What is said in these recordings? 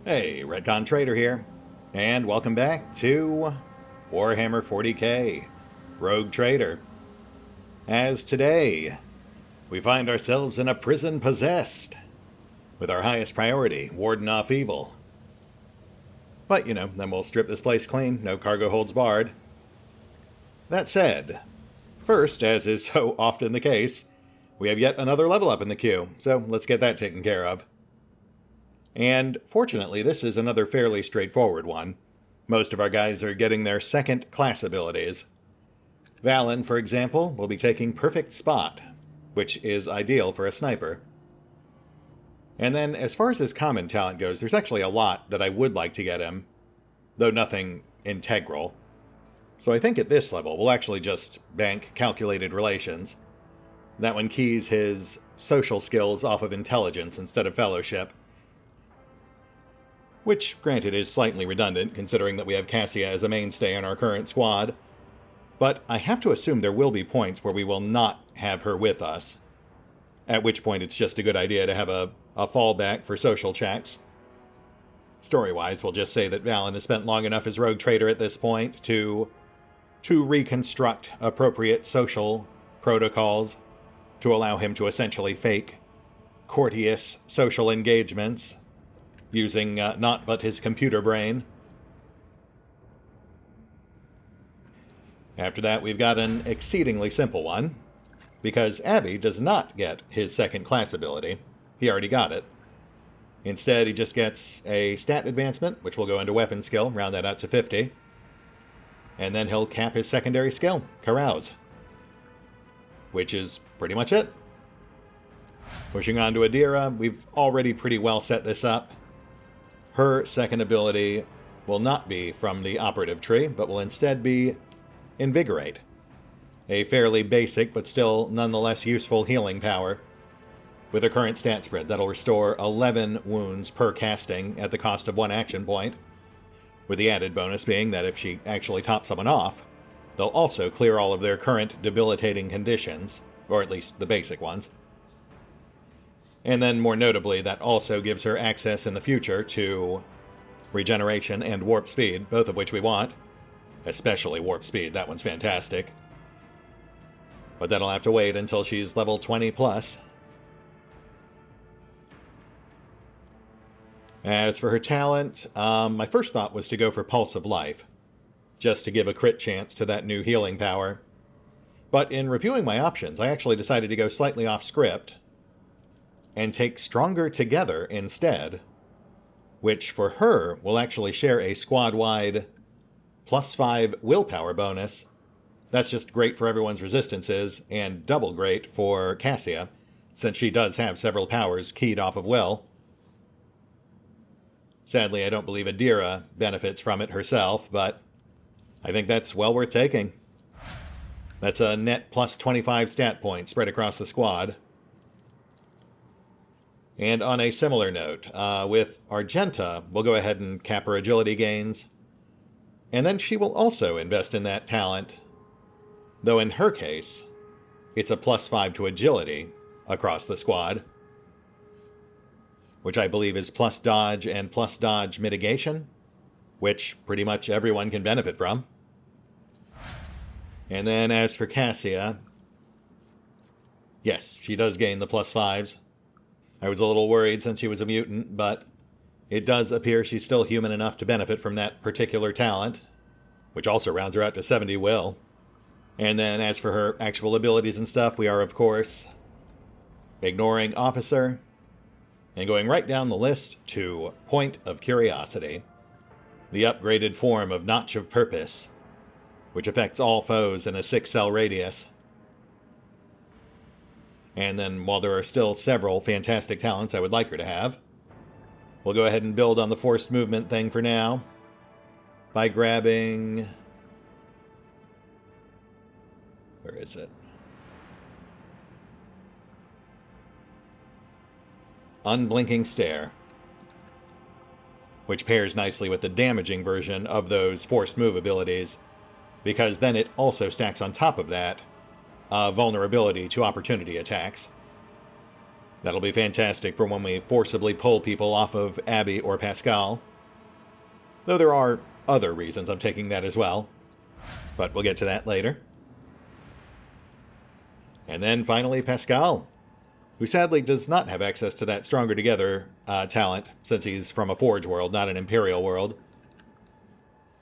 Hey, RetconRaider here, and welcome back to Warhammer 40k Rogue Trader. As today, we find ourselves in a prison possessed, with our highest priority, warding off evil. But, then we'll strip this place clean, no cargo holds barred. That said, first, as is so often the case, we have yet another level up in the queue, so let's get that taken care of. And fortunately, this is another fairly straightforward one. Most of our guys are getting their second class abilities. Valen, for example, will be taking Perfect Spot, which is ideal for a sniper. And then, as far as his common talent goes, there's actually a lot that I would like to get him, though nothing integral. So I think at this level, we'll actually just bank Calculated Relations. That one keys his social skills off of intelligence instead of fellowship. Which, granted, is slightly redundant, considering that we have Cassia as a mainstay in our current squad. But I have to assume there will be points where we will not have her with us. At which point it's just a good idea to have a fallback for social checks. Story-wise, we'll just say that Valen has spent long enough as Rogue Trader at this point to reconstruct appropriate social protocols to allow him to essentially fake courteous social engagements using not but his computer brain. After that, we've got an exceedingly simple one, because Abby does not get his second class ability. He already got it. Instead, he just gets a stat advancement, which will go into weapon skill, round that out to 50. And then he'll cap his secondary skill, Carouse. Which is pretty much it. Pushing on to Adira, we've already pretty well set this up. Her second ability will not be from the operative tree, but will instead be Invigorate. A fairly basic, but still nonetheless useful healing power. With her current stat spread, that'll restore 11 wounds per casting at the cost of 1 action point. With the added bonus being that if she actually tops someone off, they'll also clear all of their current debilitating conditions, or at least the basic ones. And then, more notably, that also gives her access in the future to regeneration and warp speed, both of which we want. Especially warp speed, that one's fantastic. But that'll have to wait until she's level 20 plus. As for her talent, my first thought was to go for Pulse of Life, just to give a crit chance to that new healing power. But in reviewing my options, I actually decided to go slightly off script and take Stronger Together instead, which for her will actually share a squad-wide +5 willpower bonus. That's just great for everyone's resistances, and double great for Cassia, since she does have several powers keyed off of will. Sadly, I don't believe Adira benefits from it herself, but I think that's well worth taking. That's a net +25 stat points spread across the squad. And on a similar note, with Argenta, we'll go ahead and cap her agility gains. And then she will also invest in that talent. Though in her case, it's a +5 to agility across the squad. Which I believe is plus dodge and plus dodge mitigation. Which pretty much everyone can benefit from. And then as for Cassia, yes, she does gain the +5s. I was a little worried since she was a mutant, but it does appear she's still human enough to benefit from that particular talent, which also rounds her out to 70 will. And then as for her actual abilities and stuff, we are, of course, ignoring Officer and going right down the list to Point of Curiosity, the upgraded form of Notch of Purpose, which affects all foes in a 6-cell radius. And then, while there are still several fantastic talents I would like her to have, we'll go ahead and build on the forced movement thing for now by grabbing... Where is it? Unblinking Stare, which pairs nicely with the damaging version of those forced move abilities, because then it also stacks on top of that vulnerability to opportunity attacks. That'll be fantastic for when we forcibly pull people off of Abby or Pascal. Though there are other reasons I'm taking that as well. But we'll get to that later. And then finally Pascal, who sadly does not have access to that Stronger Together talent, since he's from a Forge world, not an Imperial world.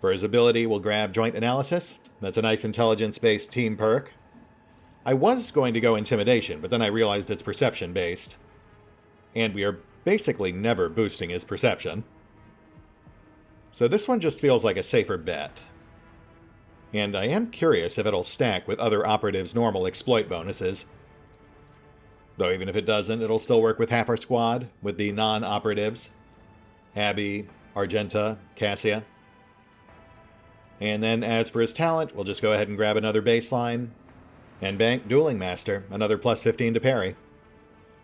For his ability, we'll grab Joint Analysis. That's a nice intelligence-based team perk. I was going to go Intimidation, but then I realized it's perception-based. And we are basically never boosting his perception. So this one just feels like a safer bet. And I am curious if it'll stack with other operatives' normal exploit bonuses. Though even if it doesn't, it'll still work with half our squad, with the non-operatives. Abby, Argenta, Cassia. And then as for his talent, we'll just go ahead and grab another baseline. And bank Dueling Master, another plus 15 to parry.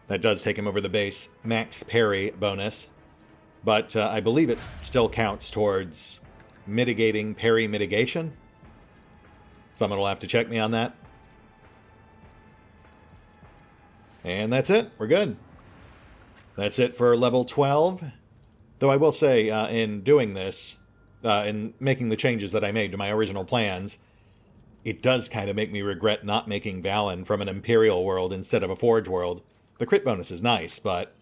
That does take him over the base max parry bonus. But I believe it still counts towards mitigating parry mitigation. Someone will have to check me on that. And that's it. We're good. That's it for level 12. Though I will say, in doing this, in making the changes that I made to my original plans, it does kind of make me regret not making Valen from an Imperial world instead of a Forge world. The crit bonus is nice, but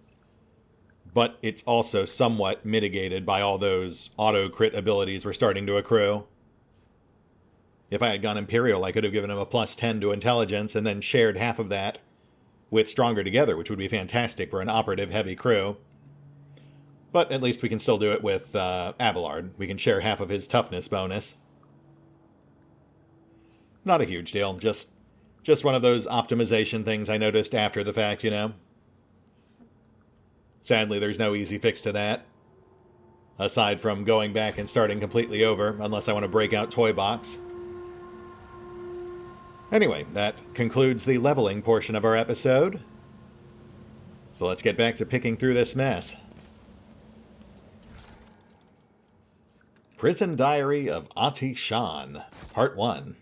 it's also somewhat mitigated by all those auto-crit abilities we're starting to accrue. If I had gone Imperial, I could have given him a plus 10 to Intelligence and then shared half of that with Stronger Together, which would be fantastic for an operative-heavy crew. But at least we can still do it with Abelard. We can share half of his toughness bonus. Not a huge deal, just one of those optimization things I noticed after the fact, you know. Sadly, there's no easy fix to that. Aside from going back and starting completely over, unless I want to break out Toy Box. Anyway, that concludes the leveling portion of our episode. So let's get back to picking through this mess. Prison Diary of Ati Shan, Part 1.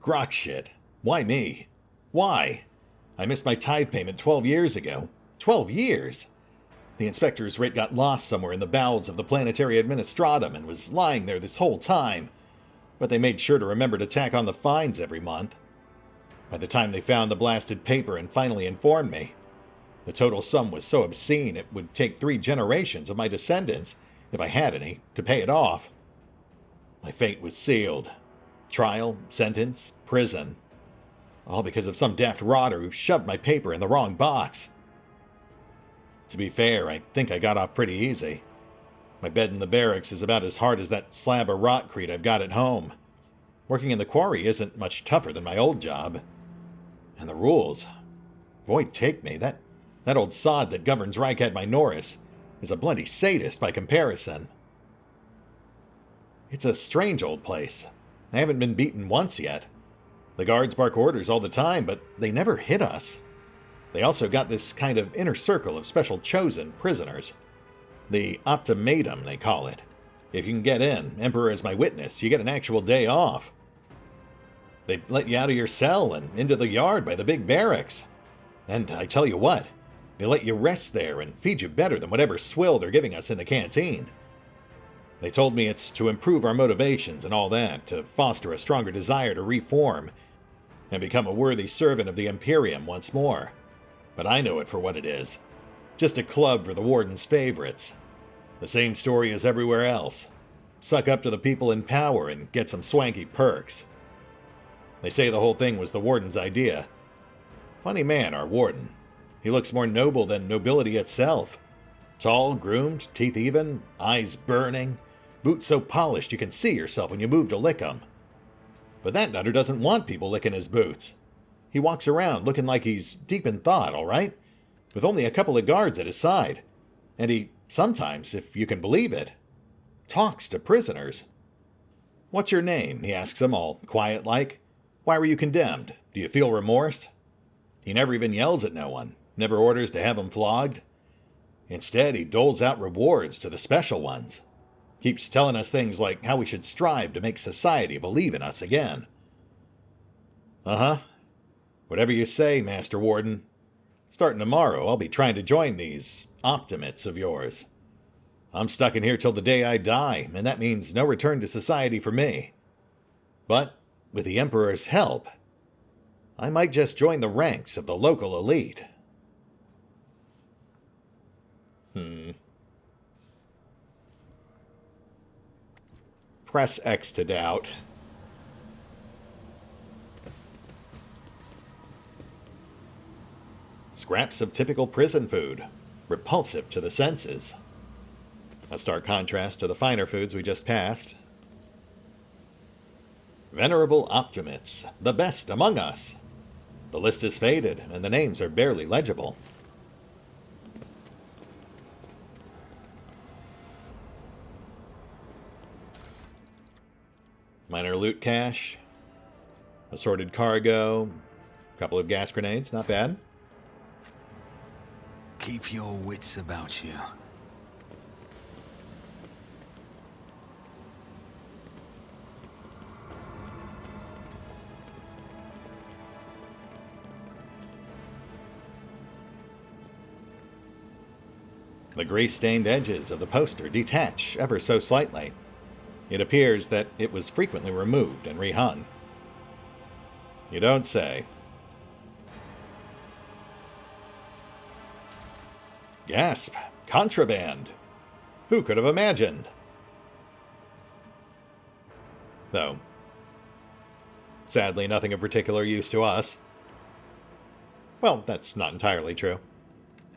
Grok shit. Why me? Why? I missed my tithe payment 12 years ago. 12 years? The inspector's writ got lost somewhere in the bowels of the Planetary Administratum and was lying there this whole time. But they made sure to remember to tack on the fines every month. By the time they found the blasted paper and finally informed me, the total sum was so obscene it would take 3 generations of my descendants, if I had any, to pay it off. My fate was sealed. Trial, sentence, prison. All because of some daft rotter who shoved my paper in the wrong box. To be fair, I think I got off pretty easy. My bed in the barracks is about as hard as that slab of rotcrete I've got at home. Working in the quarry isn't much tougher than my old job. And the rules. Boy, take me, that old sod that governs Rykad Minoris is a bloody sadist by comparison. It's a strange old place. I haven't been beaten once yet. The guards bark orders all the time, but they never hit us. They also got this kind of inner circle of special chosen prisoners. The Optimatum, they call it. If you can get in, Emperor is my witness, you get an actual day off. They let you out of your cell and into the yard by the big barracks. And I tell you what, they let you rest there and feed you better than whatever swill they're giving us in the canteen. They told me it's to improve our motivations and all that, to foster a stronger desire to reform and become a worthy servant of the Imperium once more. But I know it for what it is. Just a club for the Warden's favorites. The same story as everywhere else. Suck up to the people in power and get some swanky perks. They say the whole thing was the Warden's idea. Funny man, our Warden. He looks more noble than nobility itself. Tall, groomed, teeth even, eyes burning, boots so polished you can see yourself when you move to lick 'em. But that nutter doesn't want people licking his boots. He walks around looking like he's deep in thought, all right? With only a couple of guards at his side. And he, sometimes, if you can believe it, talks to prisoners. "What's your name?" he asks them, all quiet-like. "Why were you condemned? Do you feel remorse?" He never even yells at no one, never orders to have 'em flogged. Instead, he doles out rewards to the special ones. Keeps telling us things like how we should strive to make society believe in us again. Uh-huh. Whatever you say, Master Warden. Starting tomorrow, I'll be trying to join these Optimates of yours. I'm stuck in here till the day I die, and that means no return to society for me. But, with the Emperor's help, I might just join the ranks of the local elite. Press X to doubt. Scraps of typical prison food, repulsive to the senses. A stark contrast to the finer foods we just passed. Venerable Optimates, the best among us. The list is faded, and the names are barely legible. Minor loot cache. Assorted cargo. A couple of gas grenades, not bad. Keep your wits about you. The grease-stained edges of the poster detach ever so slightly. It appears that it was frequently removed and rehung. You don't say. Gasp! Contraband! Who could have imagined? Though, sadly, nothing of particular use to us. Well, that's not entirely true.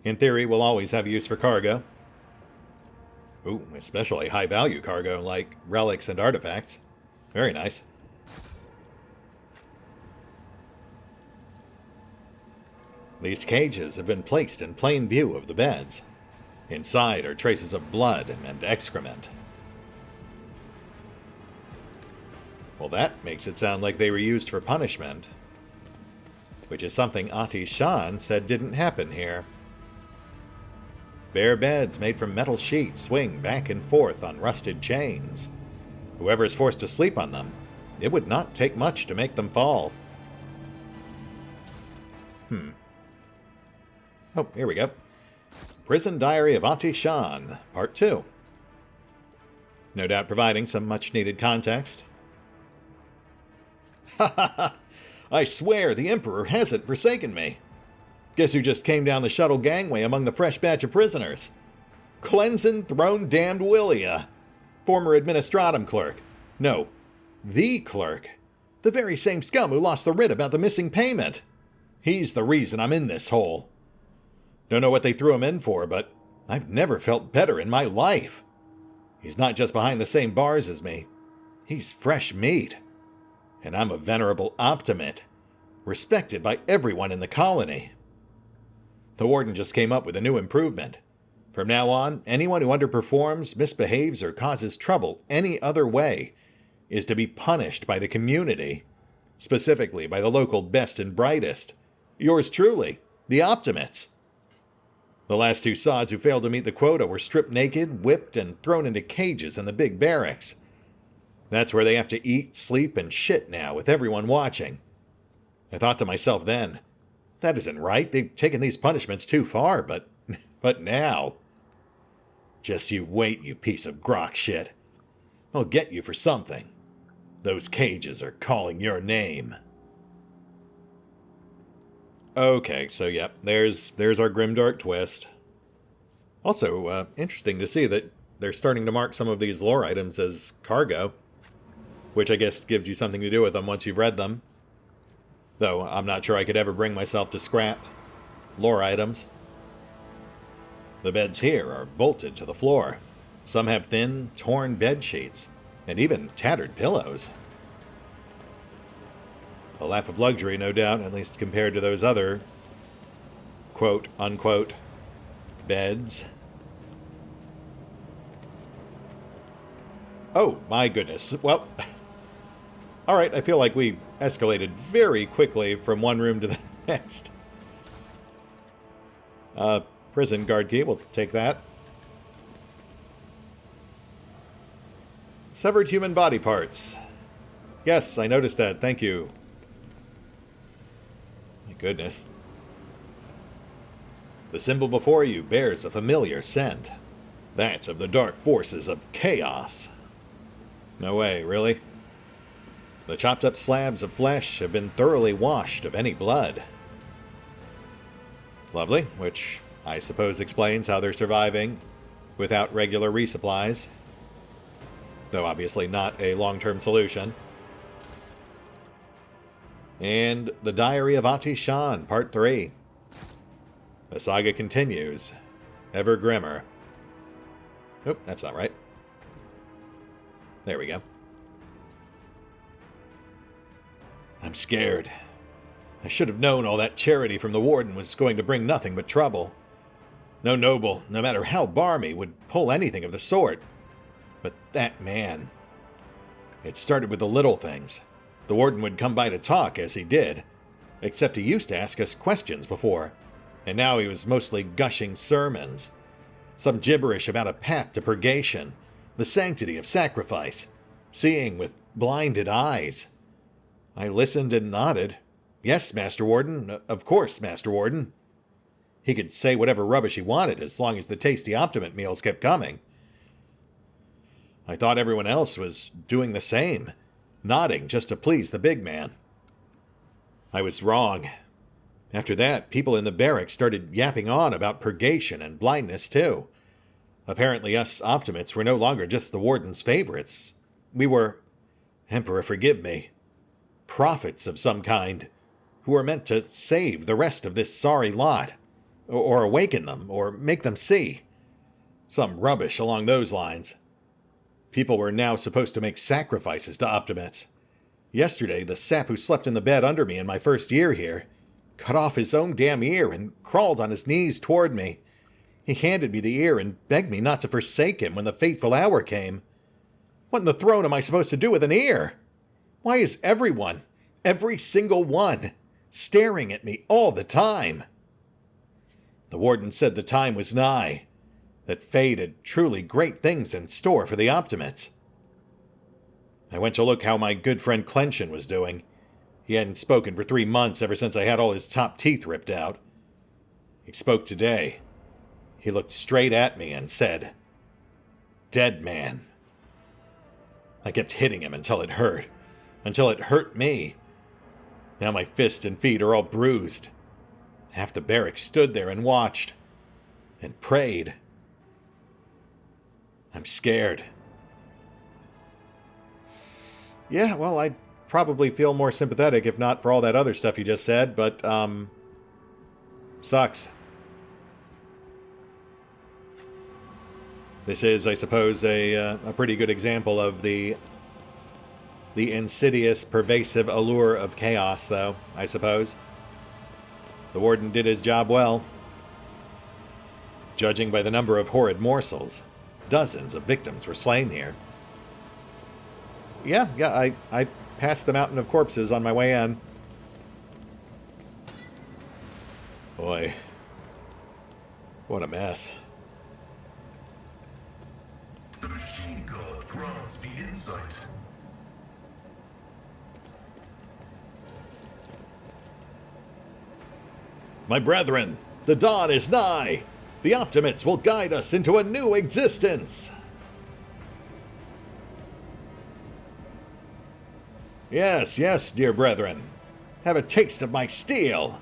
In theory, we'll always have use for cargo. Ooh, especially high-value cargo like relics and artifacts. Very nice. These cages have been placed in plain view of the beds. Inside are traces of blood and excrement. Well, that makes it sound like they were used for punishment. Which is something Ati Shan said didn't happen here. Bare beds made from metal sheets swing back and forth on rusted chains. Whoever is forced to sleep on them, it would not take much to make them fall. Oh, here we go. Prison Diary of Ati Shan, Part 2. No doubt providing some much-needed context. Ha ha ha! I swear the Emperor hasn't forsaken me. Guess who just came down the shuttle gangway among the fresh batch of prisoners? Cleansin' Throne-damned Willia, former Administratum clerk. No, the clerk. The very same scum who lost the writ about the missing payment. He's the reason I'm in this hole. Don't know what they threw him in for, but I've never felt better in my life. He's not just behind the same bars as me. He's fresh meat. And I'm a venerable Optimate, respected by everyone in the colony. The Warden just came up with a new improvement. From now on, anyone who underperforms, misbehaves, or causes trouble any other way is to be punished by the community, specifically by the local best and brightest. Yours truly, the Optimates. The last two sods who failed to meet the quota were stripped naked, whipped, and thrown into cages in the big barracks. That's where they have to eat, sleep, and shit now, with everyone watching. I thought to myself then, that isn't right. They've taken these punishments too far, but now... Just you wait, you piece of grok shit. I'll get you for something. Those cages are calling your name. Okay, so yep, there's our grimdark twist. Also, interesting to see that they're starting to mark some of these lore items as cargo, which I guess gives you something to do with them once you've read them. Though I'm not sure I could ever bring myself to scrap lore items. The beds here are bolted to the floor. Some have thin, torn bed sheets, and even tattered pillows. A lap of luxury, no doubt, at least compared to those other quote-unquote beds. Oh, my goodness. Well, alright, I feel like we escalated very quickly from one room to the next. Prison guard key, we'll take that. Severed human body parts. Yes, I noticed that, thank you. Thank goodness. The symbol before you bears a familiar scent. That of the dark forces of chaos. No way, really? The chopped up slabs of flesh have been thoroughly washed of any blood. Lovely, which I suppose explains how they're surviving without regular resupplies. Though obviously not a long-term solution. And the Diary of Ati Shan, Part 3. The saga continues, ever grimmer. Oop, that's not right. There we go. I'm scared. I should have known all that charity from the Warden was going to bring nothing but trouble. No noble, no matter how barmy, would pull anything of the sort. But that man... It started with the little things. The Warden would come by to talk, as he did. Except he used to ask us questions before. And now he was mostly gushing sermons. Some gibberish about a path to purgation, the sanctity of sacrifice, seeing with blinded eyes. I listened and nodded. Yes, Master Warden. Of course, Master Warden. He could say whatever rubbish he wanted as long as the tasty Optimate meals kept coming. I thought everyone else was doing the same, nodding just to please the big man. I was wrong. After that, people in the barracks started yapping on about purgation and blindness, too. Apparently us Optimates were no longer just the Warden's favorites. We were, Emperor forgive me, prophets of some kind, who were meant to save the rest of this sorry lot, or awaken them, or make them see. Some rubbish along those lines. People were now supposed to make sacrifices to Optimates. Yesterday, the sap who slept in the bed under me in my first year here cut off his own damn ear and crawled on his knees toward me. He handed me the ear and begged me not to forsake him when the fateful hour came. What in the throne am I supposed to do with an ear? Why is everyone, every single one, staring at me all the time? The Warden said the time was nigh, that fate had truly great things in store for the Optimates. I went to look how my good friend Clenchen was doing. He hadn't spoken for 3 months ever since I had all his top teeth ripped out. He spoke today. He looked straight at me and said, "Dead man." I kept hitting him until it hurt me. Now my fists and feet are all bruised. Half the barracks stood there and watched. And prayed. I'm scared. Yeah, well, I'd probably feel more sympathetic if not for all that other stuff you just said, but, sucks. This is, I suppose, a pretty good example of the insidious, pervasive allure of chaos, though, I suppose. The Warden did his job well. Judging by the number of horrid morsels, dozens of victims were slain here. Yeah, I passed the mountain of corpses on my way in. Boy. What a mess. The machine god grants me insight. My brethren, the dawn is nigh. The Optimates will guide us into a new existence. Yes, yes, dear brethren. Have a taste of my steel.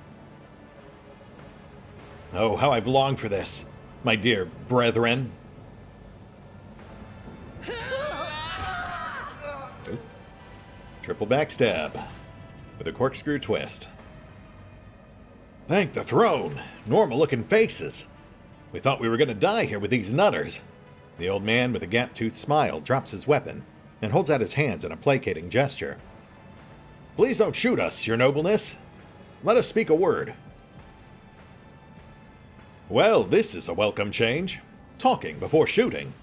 Oh, how I've longed for this, my dear brethren. Ooh. Triple backstab with a corkscrew twist. Thank the throne. Normal-looking faces. We thought we were going to die here with these nutters. The old man with a gap-toothed smile drops his weapon and holds out his hands in a placating gesture. Please don't shoot us, your nobleness. Let us speak a word. Well, this is a welcome change. Talking before shooting.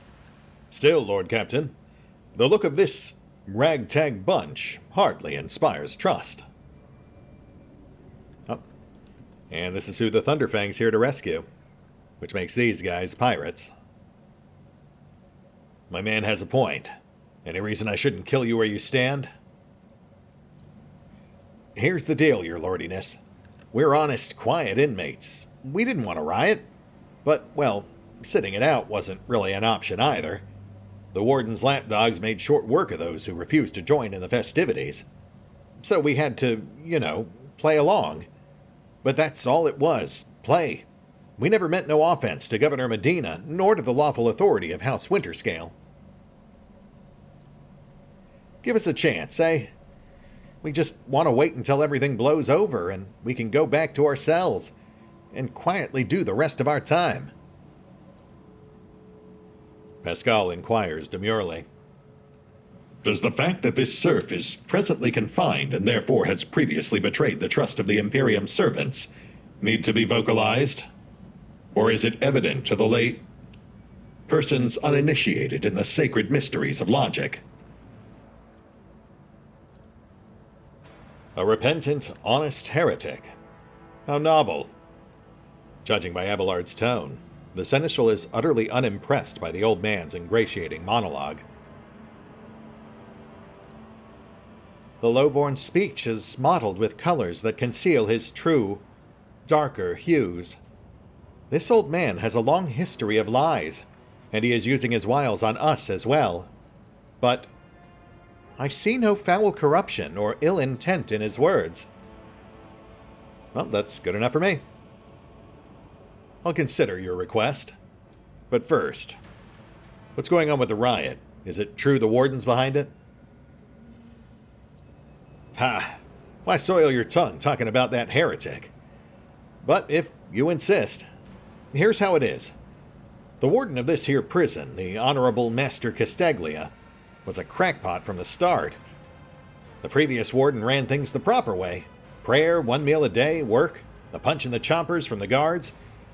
Still, Lord Captain, the look of this ragtag bunch hardly inspires trust. Oh, and this is who the Thunderfang's here to rescue, which makes these guys pirates. My man has a point. Any reason I shouldn't kill you where you stand? Here's the deal, your lordiness. We're honest, quiet inmates. We didn't want to riot. But, well, sitting it out wasn't really an option either. The warden's lapdogs made short work of those who refused to join in the festivities. So we had to, play along. But that's all it was, play. We never meant no offense to Governor Medina, nor to the lawful authority of House Winterscale. Give us a chance, eh? We just want to wait until everything blows over and we can go back to our cells and quietly do the rest of our time. Pascal inquires demurely. Does the fact that this serf is presently confined and therefore has previously betrayed the trust of the Imperium's servants need to be vocalized? Or is it evident to the late persons uninitiated in the sacred mysteries of logic? A repentant, honest heretic. How novel. Judging by Abelard's tone, the Seneschal is utterly unimpressed by the old man's ingratiating monologue. The low-born speech is mottled with colors that conceal his true, darker hues. This old man has a long history of lies, and he is using his wiles on us as well. But I see no foul corruption or ill intent in his words. Well, that's good enough for me. I'll consider your request. But first, what's going on with the riot? Is it true the warden's behind it? Ha! Why soil your tongue talking about that heretic? But if you insist, here's how it is. The warden of this here prison, the Honorable Master Castaglia, was a crackpot from the start. The previous warden ran things the proper way. Prayer, 1 meal a day, work, the punch in the choppers from the guards,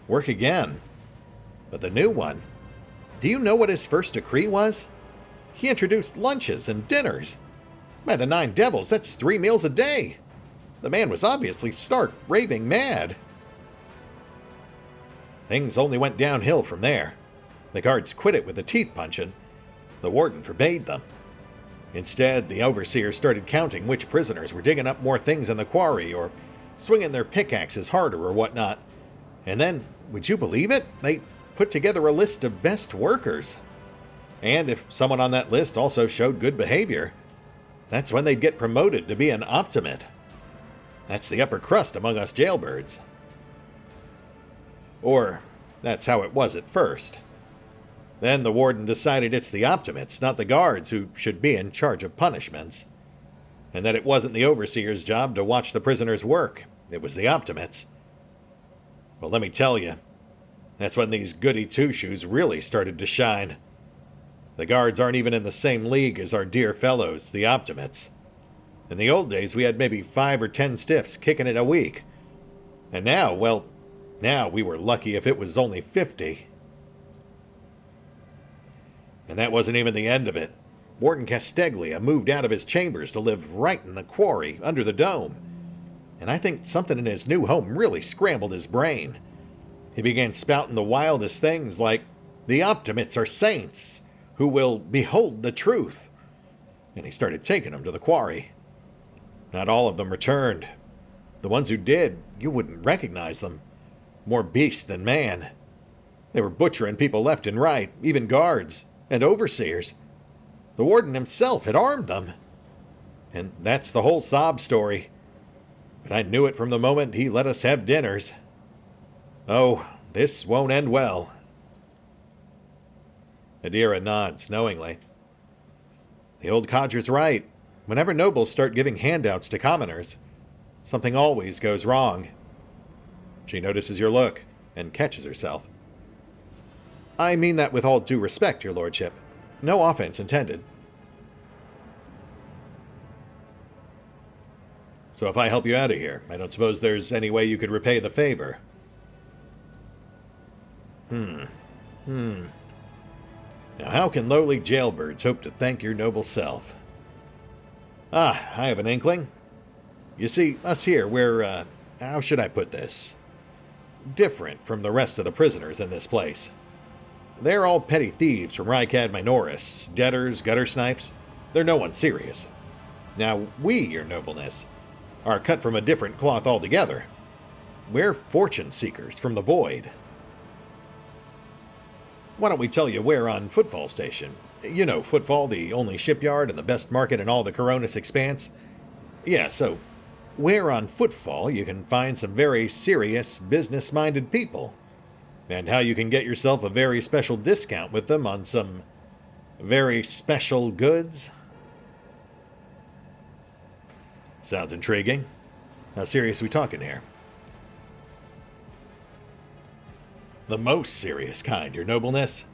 work again. But the new one, do you know what his first decree was? He introduced lunches and dinners. By the 9 devils, that's 3 meals a day. The man was obviously stark raving mad. Things only went downhill from there. The guards quit it with the teeth punching. The warden forbade them. Instead, the overseers started counting which prisoners were digging up more things in the quarry or swinging their pickaxes harder or whatnot. And then, would you believe it? They put together a list of best workers. And if someone on that list also showed good behavior, that's when they'd get promoted to be an Optimate. That's the upper crust among us jailbirds. Or, that's how it was at first. Then the warden decided it's the Optimates, not the guards, who should be in charge of punishments. And that it wasn't the overseer's job to watch the prisoners work. It was the Optimates. Well, let me tell you, that's when these goody two-shoes really started to shine. The guards aren't even in the same league as our dear fellows, the Optimates. In the old days, we had maybe 5 or 10 stiffs kicking it a week. And now, well, now we were lucky if it was only 50. And that wasn't even the end of it. Warden Castaglia moved out of his chambers to live right in the quarry, under the dome. And I think something in his new home really scrambled his brain. He began spouting the wildest things like, the Optimates are saints, who will behold the truth. And he started taking them to the quarry. Not all of them returned. The ones who did, you wouldn't recognize them. More beast than man. They were butchering people left and right, even guards and overseers. The warden himself had armed them. And that's the whole sob story. But I knew it from the moment he let us have dinners. Oh, this won't end well. Adira nods knowingly. The old codger's right. Whenever nobles start giving handouts to commoners, something always goes wrong. She notices your look and catches herself. I mean that with all due respect, your lordship. No offense intended. So if I help you out of here, I don't suppose there's any way you could repay the favor. Now how can lowly jailbirds hope to thank your noble self? I have an inkling. You see, us here, we're, how should I put this? Different from the rest of the prisoners in this place. They're all petty thieves from Rykad Minoris, debtors, gutter snipes. They're no one serious. Now, we, your nobleness, are cut from a different cloth altogether. we're fortune seekers from the void. Why don't we tell you where on Footfall Station? You know Footfall, the only shipyard and the best market in all the Coronis expanse? Yeah, so where on Footfall you can find some very serious, business-minded people. And how you can get yourself a very special discount with them on some very special goods. Sounds intriguing. How serious are we talking here? The most serious kind, your nobleness.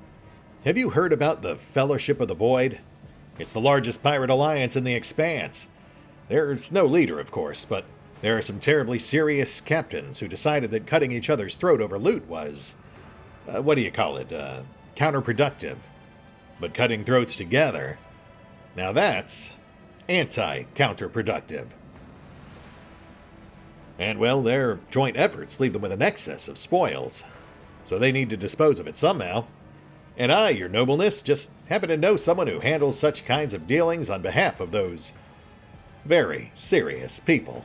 Have you heard about the Fellowship of the Void? It's the largest pirate alliance in the Expanse. There's no leader, of course, but there are some terribly serious captains who decided that cutting each other's throat over loot was, counterproductive. But cutting throats together, now that's anti-counterproductive. And well, their joint efforts leave them with an excess of spoils, so they need to dispose of it somehow. And I, your nobleness, just happen to know someone who handles such kinds of dealings on behalf of those very serious people.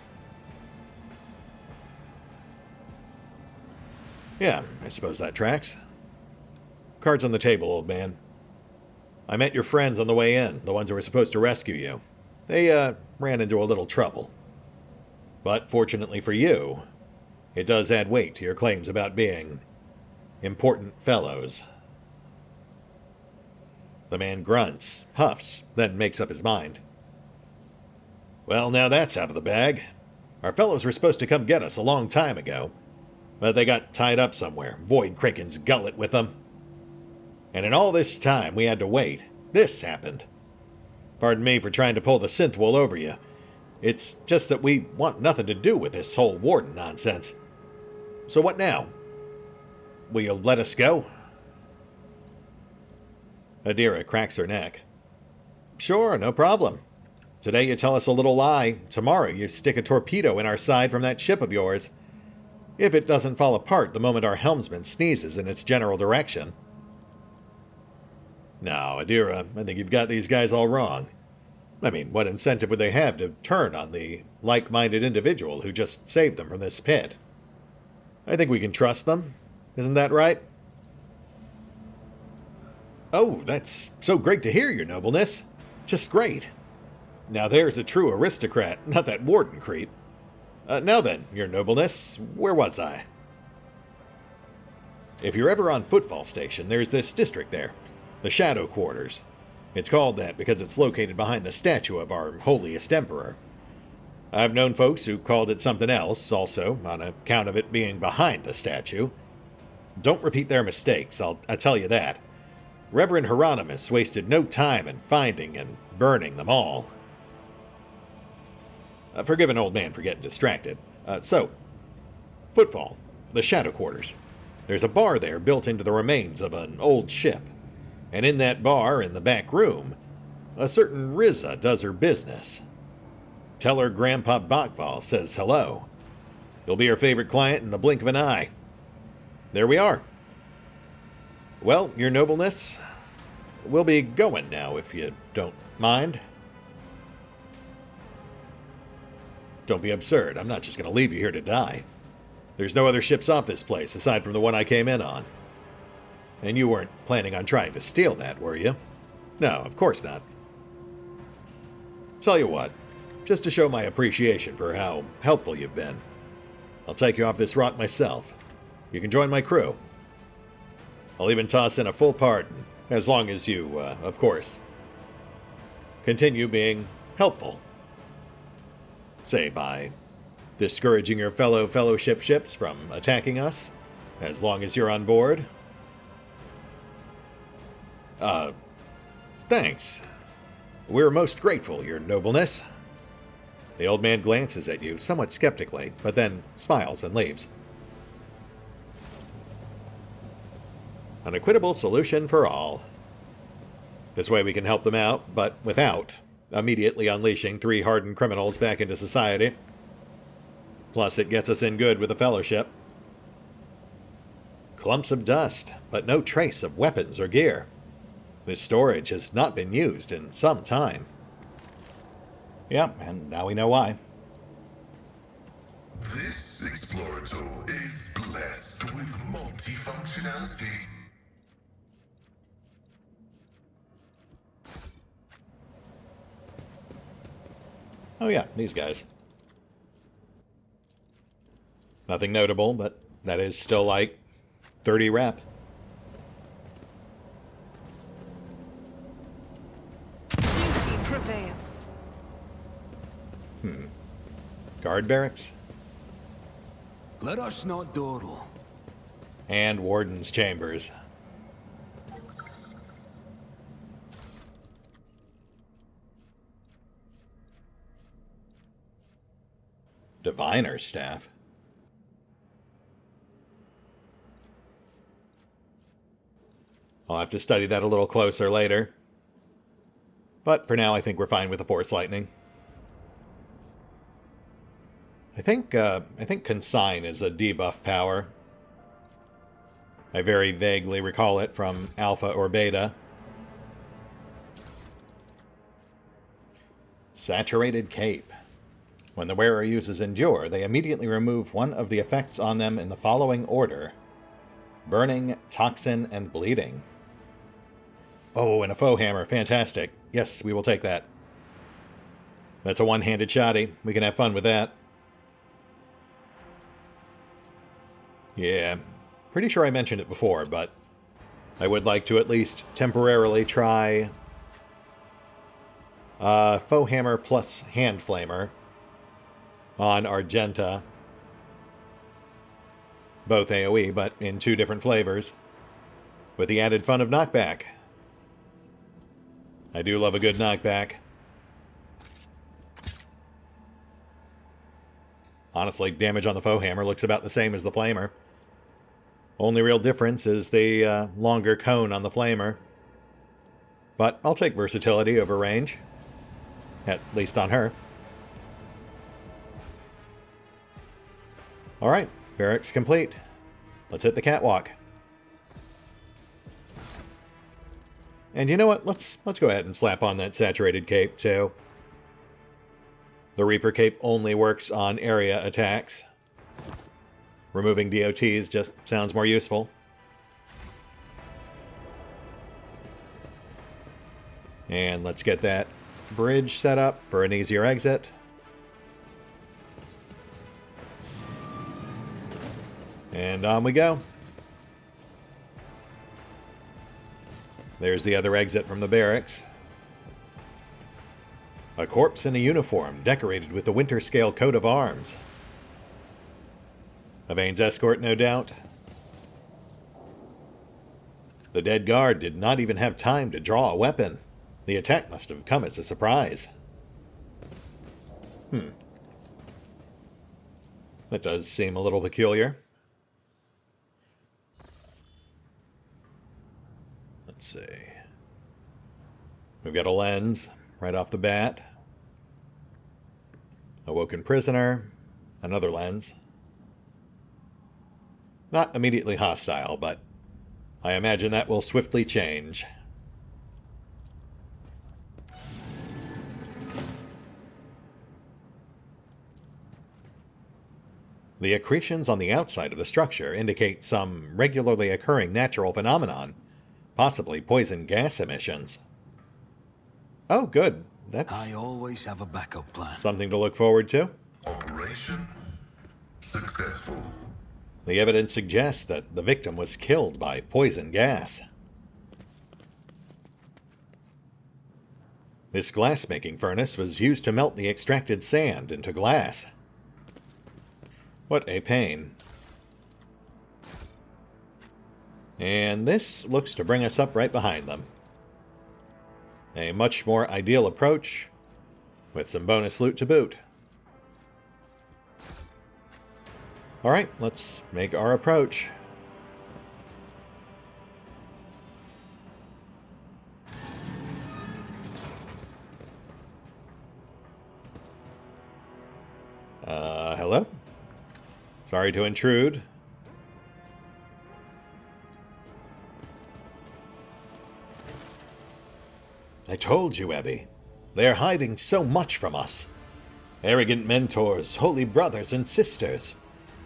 Yeah, I suppose that tracks. Cards on the table, old man. I met your friends on the way in, the ones who were supposed to rescue you. They, ran into a little trouble. But fortunately for you, it does add weight to your claims about being important fellows. The man grunts, huffs, then makes up his mind. Well, now that's out of the bag. Our fellows were supposed to come get us a long time ago, but they got tied up somewhere, Void Kraken's gullet with them. And in all this time we had to wait, this happened. Pardon me for trying to pull the synth wool over you. It's just that we want nothing to do with this whole Warden nonsense. So what now? Will you let us go? Adira cracks her neck. Sure, no problem. Today you tell us a little lie. Tomorrow you stick a torpedo in our side from that ship of yours. If it doesn't fall apart the moment our helmsman sneezes in its general direction. No, Adira, I think you've got these guys all wrong. I mean, what incentive would they have to turn on the like-minded individual who just saved them from this pit? I think we can trust them. Isn't that right? Oh, that's so great to hear, your nobleness. Just great. Now there's a true aristocrat, not that warden creep. Now then, your nobleness, where was I? If you're ever on Footfall Station, there's this district there, the Shadow Quarters. It's called that because it's located behind the statue of our holiest emperor. I've known folks who called it something else, also, on account of it being behind the statue. Don't repeat their mistakes, I'll tell you that. Reverend Hieronymus wasted no time in finding and burning them all. Forgive an old man for getting distracted. So, Footfall, the Shadow Quarters. There's a bar there built into the remains of an old ship. And in that bar, in the back room, a certain Riza does her business. Tell her Grandpa Bachval says hello. You'll be her favorite client in the blink of an eye. There we are. Well, your nobleness, we'll be going now, if you don't mind. Don't be absurd. I'm not just going to leave you here to die. There's no other ships off this place aside from the one I came in on. And you weren't planning on trying to steal that, were you? No, of course not. Tell you what, just to show my appreciation for how helpful you've been, I'll take you off this rock myself. You can join my crew. I'll even toss in a full pardon, as long as you, of course, continue being helpful. Say, by discouraging your fellow fellowship ships from attacking us, as long as you're on board. Thanks. We're most grateful, your nobleness. The old man glances at you somewhat skeptically, but then smiles and leaves. An equitable solution for all. This way we can help them out, but without immediately unleashing 3 hardened criminals back into society. Plus, it gets us in good with the Fellowship. Clumps of dust, but no trace of weapons or gear. This storage has not been used in some time. Yeah, and now we know why. This This Explorator is blessed with multifunctionality. Oh yeah, these guys. Nothing notable, but that is still like 30 rep. Duty prevails. Guard barracks. Let us not dawdle. And Warden's chambers. Diviner's staff. I'll have to study that a little closer later. But for now, I think we're fine with the Force Lightning. I think Consign is a debuff power. I very vaguely recall it from Alpha or Beta. Saturated Cape. When the wearer uses Endure, they immediately remove one of the effects on them in the following order: Burning, Toxin, and Bleeding. Oh, and a Foe Hammer. Fantastic. Yes, we will take that. That's a one-handed shotty. We can have fun with that. Yeah, pretty sure I mentioned it before, but I would like to at least temporarily try Foe Hammer plus Hand Flamer on Argenta. Both AoE, but in 2 different flavors, with the added fun of knockback. I do love a good knockback. Honestly, damage on the Foe Hammer looks about the same as the Flamer. Only real difference is the longer cone on the Flamer. But I'll take versatility over range. At least on her. Alright, barracks complete. Let's hit the catwalk. And you know what? Let's go ahead and slap on that saturated cape too. The Reaper cape only works on area attacks. Removing DOTs just sounds more useful. And let's get that bridge set up for an easier exit. And on we go. There's the other exit from the barracks. A corpse in a uniform decorated with the winter scale coat of arms. Evayne's escort, no doubt. The dead guard did not even have time to draw a weapon. The attack must have come as a surprise. That does seem a little peculiar. Let's see. We've got a lens right off the bat. Awoken prisoner. Another lens. Not immediately hostile, but I imagine that will swiftly change. The accretions on the outside of the structure indicate some regularly occurring natural phenomenon, possibly poison gas emissions. Oh, good. That's I always have a backup plan. something to look forward to. Operation successful. The evidence suggests that the victim was killed by poison gas. This glass-making furnace was used to melt the extracted sand into glass. What a pain. And this looks to bring us up right behind them. A much more ideal approach, with some bonus loot to boot. Alright, let's make our approach. Hello? Sorry to intrude. I told you, Evie. They are hiding so much from us. Arrogant mentors, holy brothers and sisters.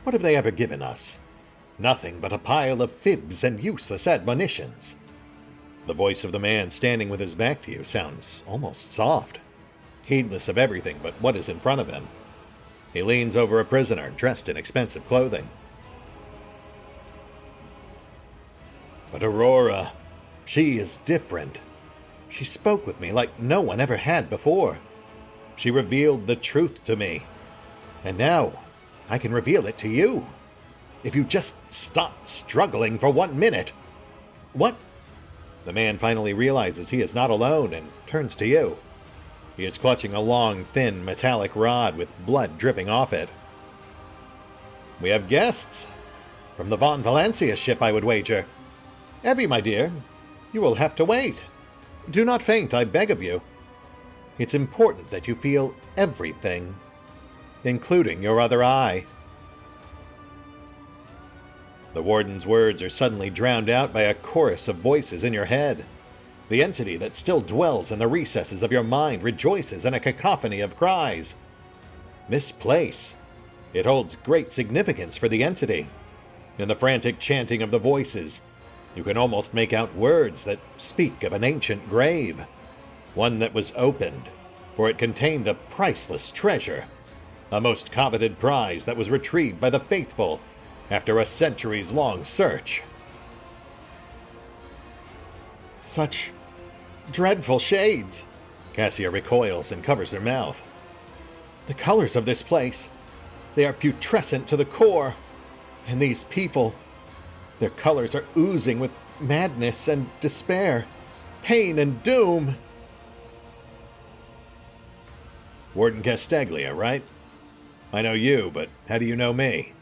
What have they ever given us? Nothing but a pile of fibs and useless admonitions. The voice of the man standing with his back to you sounds almost soft, heedless of everything but what is in front of him. He leans over a prisoner dressed in expensive clothing. But Aurora, she is different. She spoke with me like no one ever had before. She revealed the truth to me. And now, I can reveal it to you. If you just stop struggling for 1 minute. What? The man finally realizes he is not alone and turns to you. He is clutching a long, thin, metallic rod with blood dripping off it. We have guests. From the Von Valencia ship, I would wager. Evie, my dear, you will have to wait. Do not faint, I beg of you. It's important that you feel everything, including your other eye. The warden's words are suddenly drowned out by a chorus of voices in your head. The entity that still dwells in the recesses of your mind rejoices in a cacophony of cries. This place, it holds great significance for the entity. In the frantic chanting of the voices, you can almost make out words that speak of an ancient grave, one that was opened, for it contained a priceless treasure, a most coveted prize that was retrieved by the faithful after a centuries-long search. Such dreadful shades! Cassia recoils and covers her mouth. The colors of this place, they are putrescent to the core. And these people, their colors are oozing with madness and despair, pain and doom. Warden Castaglia, right? I know you, but how do you know me?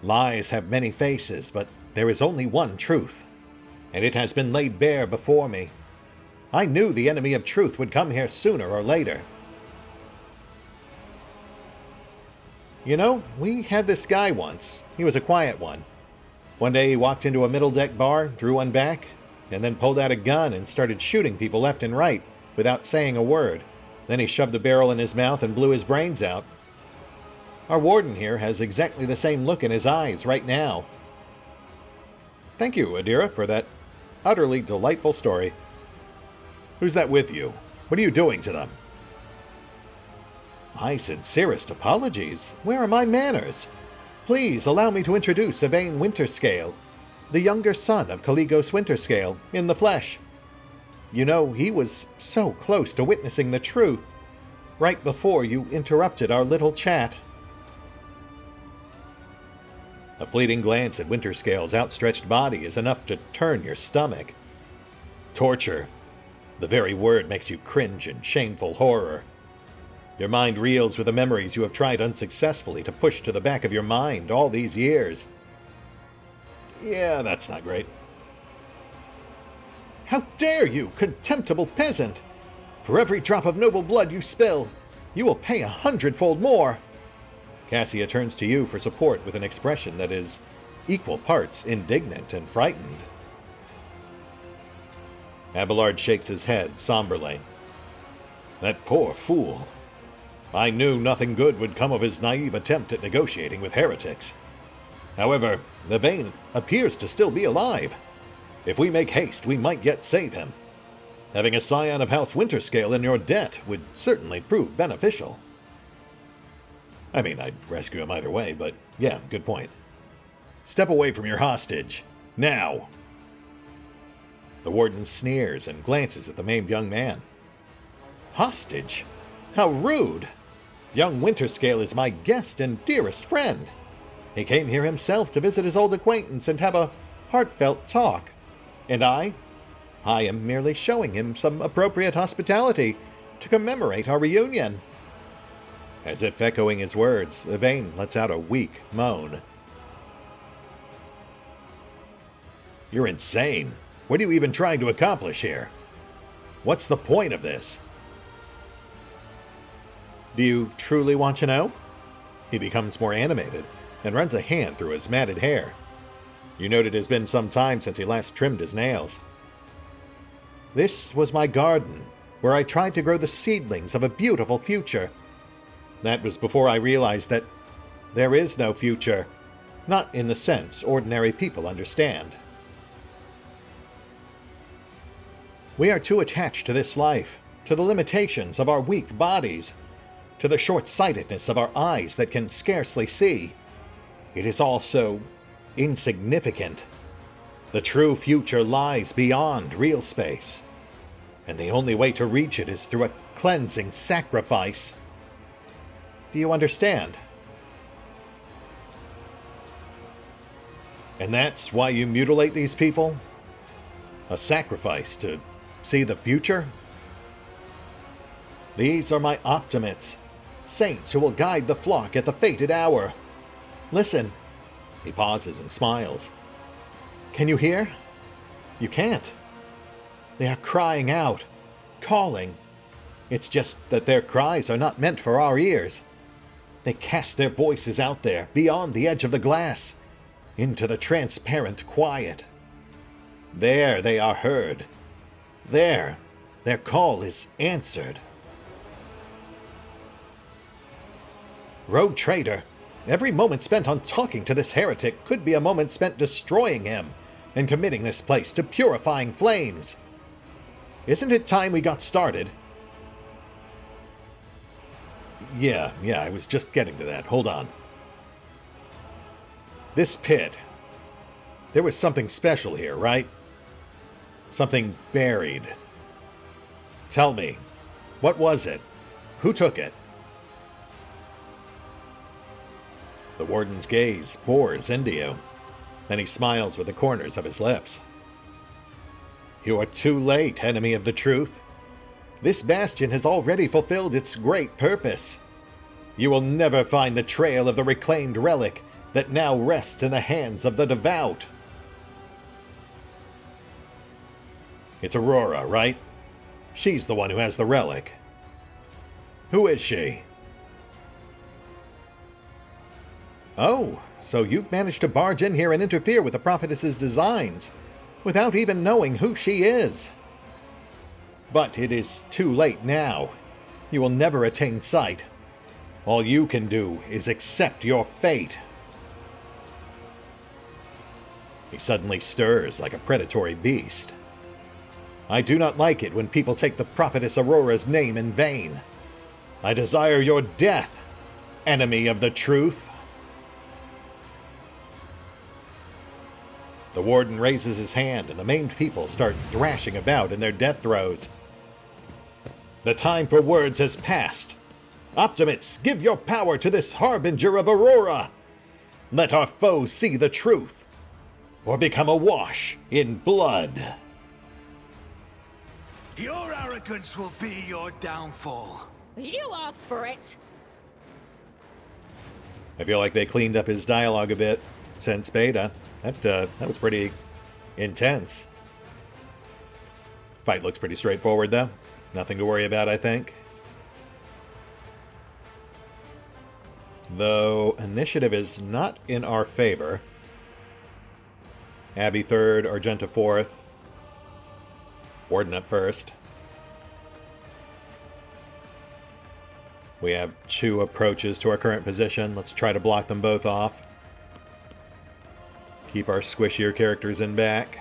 Lies have many faces, but there is only one truth, and it has been laid bare before me. I knew the enemy of truth would come here sooner or later. You know, we had this guy once. He was a quiet one. One day he walked into a middle deck bar, drew one back, and then pulled out a gun and started shooting people left and right without saying a word. Then he shoved the barrel in his mouth and blew his brains out. Our warden here has exactly the same look in his eyes right now. Thank you, Adira, for that utterly delightful story. Who's that with you? What are you doing to them? My sincerest apologies. Where are my manners? Please allow me to introduce Evayne Winterscale, the younger son of Caligos Winterscale, in the flesh. You know, he was so close to witnessing the truth, right before you interrupted our little chat. A fleeting glance at Winterscale's outstretched body is enough to turn your stomach. Torture. The very word makes you cringe in shameful horror. Your mind reels with the memories you have tried unsuccessfully to push to the back of your mind all these years. Yeah, that's not great. How dare you, contemptible peasant! For every drop of noble blood you spill, you will pay 100-fold more. Cassia turns to you for support with an expression that is equal parts indignant and frightened. Abelard shakes his head somberly. That poor fool. I knew nothing good would come of his naive attempt at negotiating with heretics. However, Evayne appears to still be alive. If we make haste, we might yet save him. Having a scion of House Winterscale in your debt would certainly prove beneficial. I mean, I'd rescue him either way, but yeah, good point. Step away from your hostage. Now! The warden sneers and glances at the maimed young man. Hostage? How rude! Young Winterscale is my guest and dearest friend. He came here himself to visit his old acquaintance and have a heartfelt talk. And I am merely showing him some appropriate hospitality to commemorate our reunion. As if echoing his words, Evayne lets out a weak moan. You're insane. What are you even trying to accomplish here? What's the point of this? Do you truly want to know? He becomes more animated and runs a hand through his matted hair. You note it has been some time since he last trimmed his nails. This was my garden, where I tried to grow the seedlings of a beautiful future. That was before I realized that There is no future. Not in the sense ordinary people understand. We are too attached to this life, to the limitations of our weak bodies, to the short-sightedness of our eyes that can scarcely see. It is all so insignificant. The true future lies beyond real space, and the only way to reach it is through a cleansing sacrifice. Do you understand? And that's why you mutilate these people? A sacrifice to see the future? These are my Optimates, saints who will guide the flock at the fated hour. Listen. He pauses and smiles. Can you hear? You can't. They are crying out, calling. It's just that their cries are not meant for our ears. They cast their voices out there, beyond the edge of the glass, into the transparent quiet. There they are heard. There, their call is answered. Rogue traitor, every moment spent on talking to this heretic could be a moment spent destroying him and committing this place to purifying flames. Isn't it time we got started? Yeah, I was just getting to that. Hold on. This pit. There was something special here, right? Something buried. Tell me, what was it? Who took it? The warden's gaze bores into you, and he smiles with the corners of his lips. You are too late, enemy of the truth. This bastion has already fulfilled its great purpose. You will never find the trail of the reclaimed relic that now rests in the hands of the devout. It's Aurora, right? She's the one who has the relic. Who is she? Oh, so you managed to barge in here and interfere with the prophetess's designs, without even knowing who she is. But it is too late now. You will never attain sight. All you can do is accept your fate. He suddenly stirs like a predatory beast. I do not like it when people take the prophetess Aurora's name in vain. I desire your death, enemy of the truth. The warden raises his hand and the maimed people start thrashing about in their death throes. The time for words has passed. Optimates, give your power to this harbinger of Aurora. Let our foes see the truth, or become awash in blood. Your arrogance will be your downfall. You asked for it. I feel like they cleaned up his dialogue a bit since beta. That was pretty intense. Fight looks pretty straightforward, though. Nothing to worry about, I think. Though initiative is not in our favor. Abby 3rd, Argenta 4th. Warden up first. We have 2 approaches to our current position. Let's try to block them both off. Keep our squishier characters in back.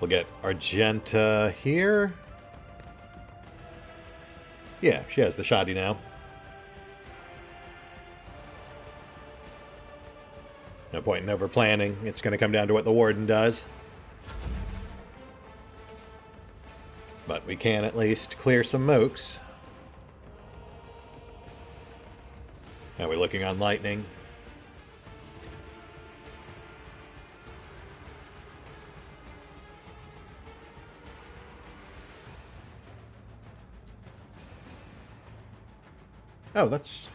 We'll get Argenta here. Yeah, she has the shoddy now. No point in over planning. It's going to come down to what the warden does. But we can at least clear some mooks. How are we looking on lightning? Oh, that's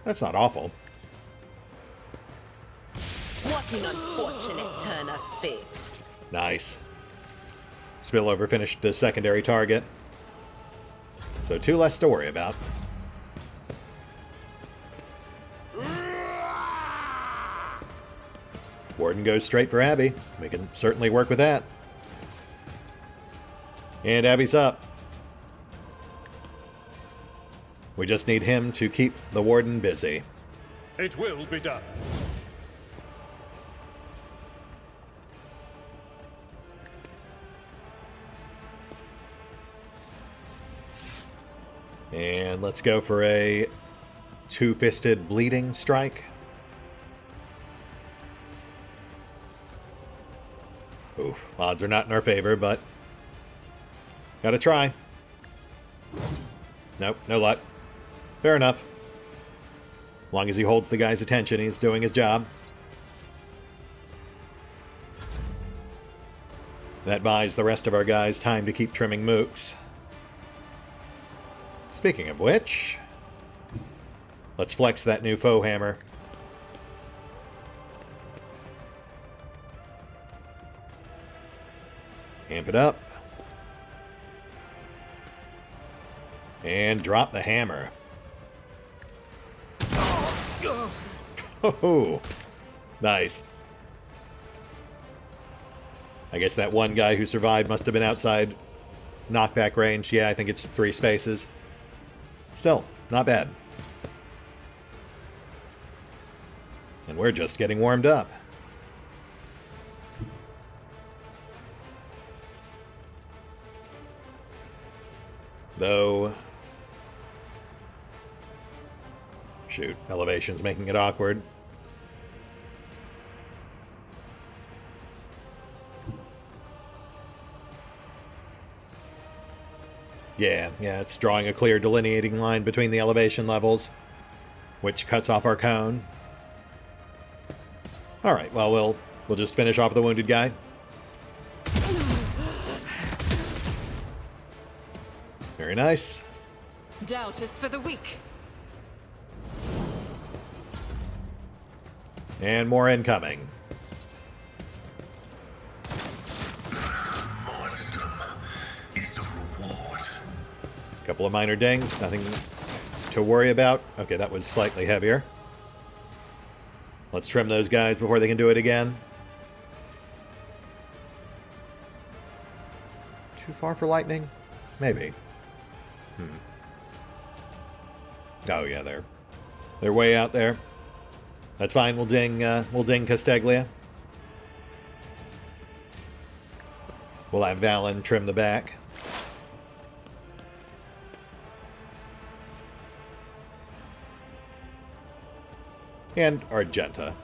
not awful. What an unfortunate turn of fate. Nice. Spillover finished the secondary target. So 2 less to worry about. Warden goes straight for Abby. We can certainly work with that. And Abby's up. We just need him to keep the Warden busy. It will be done. And let's go for a two-fisted bleeding strike. Oof, odds are not in our favor, but gotta try. Nope, no luck. Fair enough. As long as he holds the guy's attention, he's doing his job. That buys the rest of our guys time to keep trimming mooks. Speaking of which, let's flex that new foe hammer. Amp it up. And drop the hammer. Oh, nice. I guess that one guy who survived must have been outside knockback range. Yeah, I think it's 3 spaces. Still, not bad. And we're just getting warmed up. Though... Shoot, elevation's making it awkward. Yeah, it's drawing a clear delineating line between the elevation levels, which cuts off our cone. Alright, well, we'll just finish off the wounded guy. Very nice. Doubt is for the weak. And more incoming. Martyrdom is the reward. Couple of minor dings, nothing to worry about. Okay, that was slightly heavier. Let's trim those guys before they can do it again. Too far for lightning? Maybe. Oh yeah, they're way out there. That's fine. We'll ding Casteglia. We'll have Valen trim the back. And Argenta.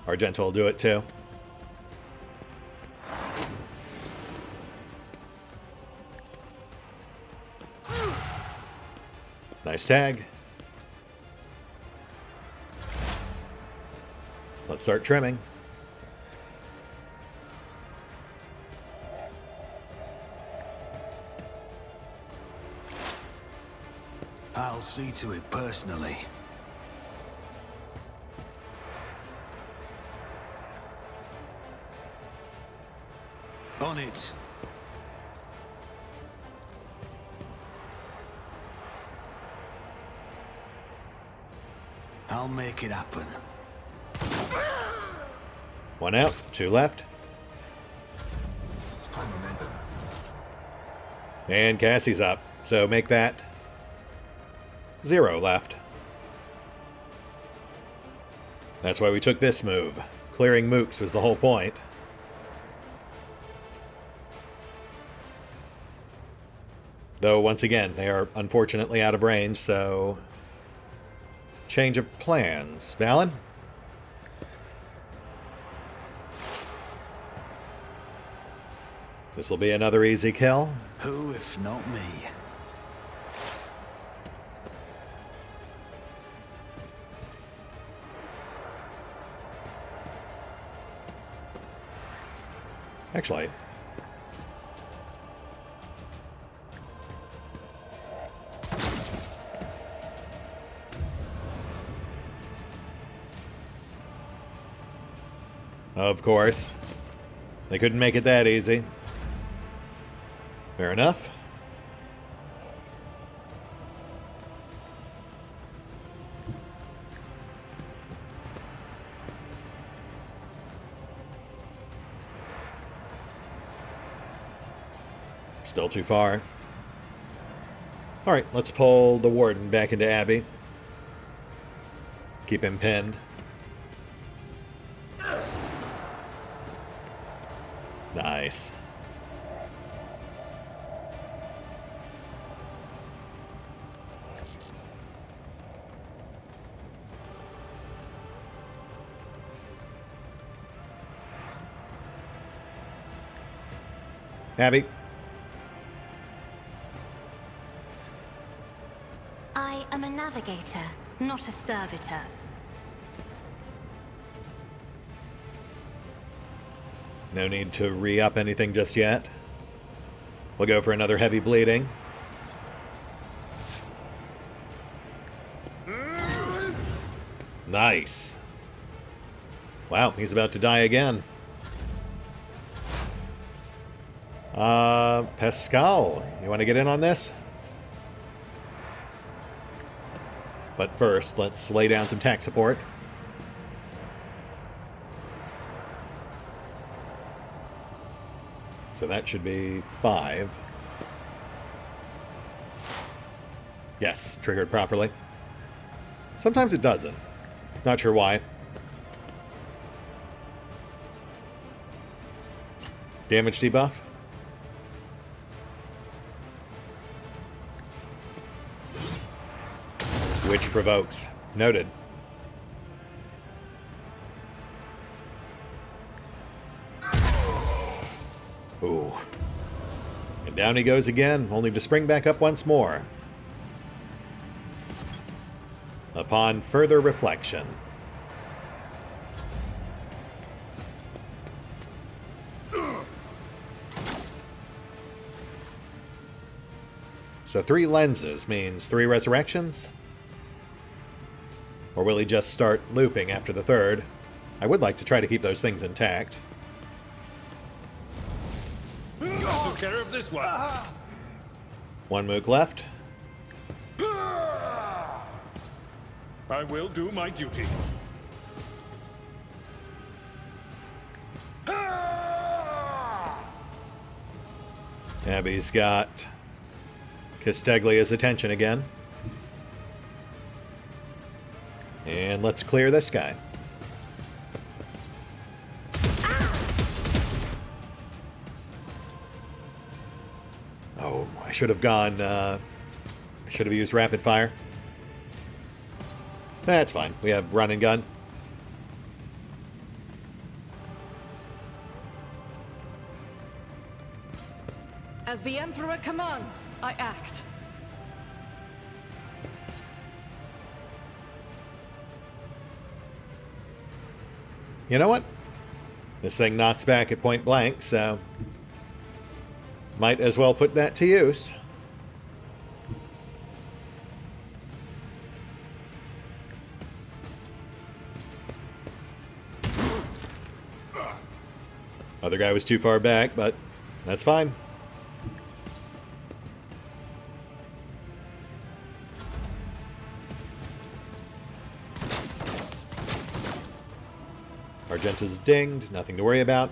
Argenta will do it too. Nice tag. Let's start trimming. I'll see to it personally. On it. I'll make it happen. 1 out, 2 left. And Cassie's up, so make that 0 left. That's why we took this move. Clearing mooks was the whole point. Though, once again, they are unfortunately out of range, so... Change of plans. Valen? This will be another easy kill. Who, if not me? Actually... Of course. They couldn't make it that easy. Fair enough. Still too far. Alright, let's pull the Warden back into Abby. Keep him pinned. Nice. Abby. I am a navigator, not a servitor. No need to re-up anything just yet. We'll go for another heavy bleeding. Nice. Wow, he's about to die again. Pascal, you want to get in on this? But first, let's lay down some tech support. So that should be 5. Yes, triggered properly. Sometimes it doesn't. Not sure why. Damage debuff. Which provokes. Noted. Ooh. And down he goes again, only to spring back up once more. Upon further reflection. So 3 lenses means 3 resurrections? Or will he just start looping after the 3rd? I would like to try to keep those things intact. Took care of this one. 1 mook left. I will do my duty. Abby's got Castaglia's attention again. And let's clear this guy. Oh, I should have gone, I should have used rapid fire. That's fine. We have run and gun. As the Emperor commands, I act. You know what? This thing knocks back at point blank, so might as well put that to use. Other guy was too far back, but that's fine. Argenta's dinged, nothing to worry about.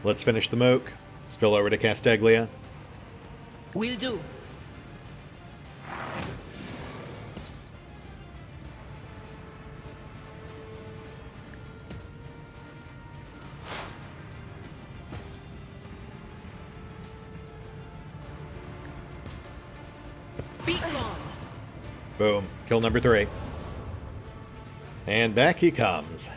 Let's finish the mook. Spill over to Castaglia. Will do. Be gone. Boom. Kill number 3. And back he comes.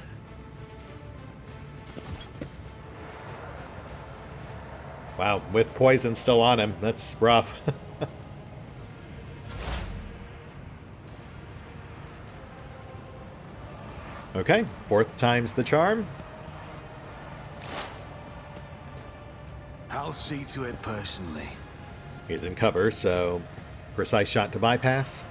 Wow, with poison still on him. That's rough. Okay, 4th time's the charm. I'll see to it personally. He's in cover, so precise shot to bypass.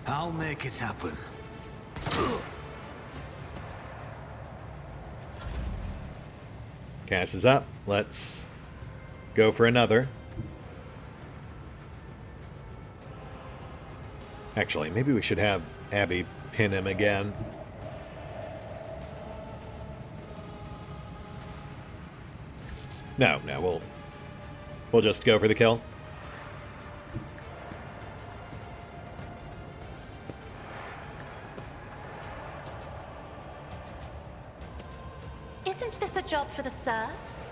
I'll make it happen. Cass is up. Let's go for another. Actually, maybe we should have Abby pin him again. No, we'll just go for the kill. Isn't this a job for the serfs?